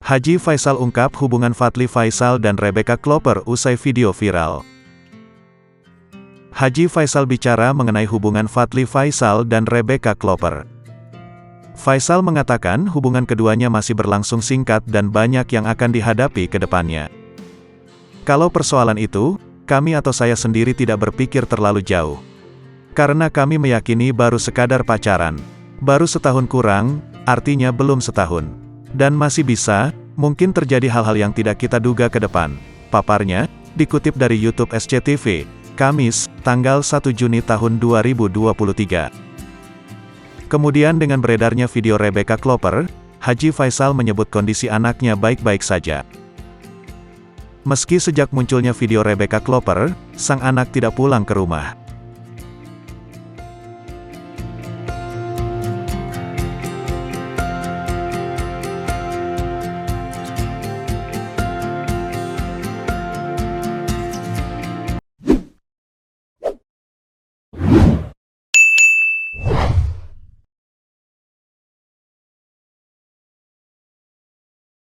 Haji Faisal ungkap hubungan Fadly Faisal dan Rebecca Klopper usai video viral. Haji Faisal bicara mengenai hubungan Fadly Faisal dan Rebecca Klopper. Faisal mengatakan hubungan keduanya masih berlangsung singkat dan banyak yang akan dihadapi ke depannya. Kalau persoalan itu, kami atau saya sendiri tidak berpikir terlalu jauh. Karena kami meyakini baru sekadar pacaran. Baru setahun kurang, artinya belum setahun. Dan masih bisa, mungkin terjadi hal-hal yang tidak kita duga ke depan. Paparnya, dikutip dari YouTube SCTV, Kamis, tanggal 1 Juni tahun 2023. Kemudian dengan beredarnya video Rebecca Klopper, Haji Faisal menyebut kondisi anaknya baik-baik saja. Meski sejak munculnya video Rebecca Klopper, sang anak tidak pulang ke rumah.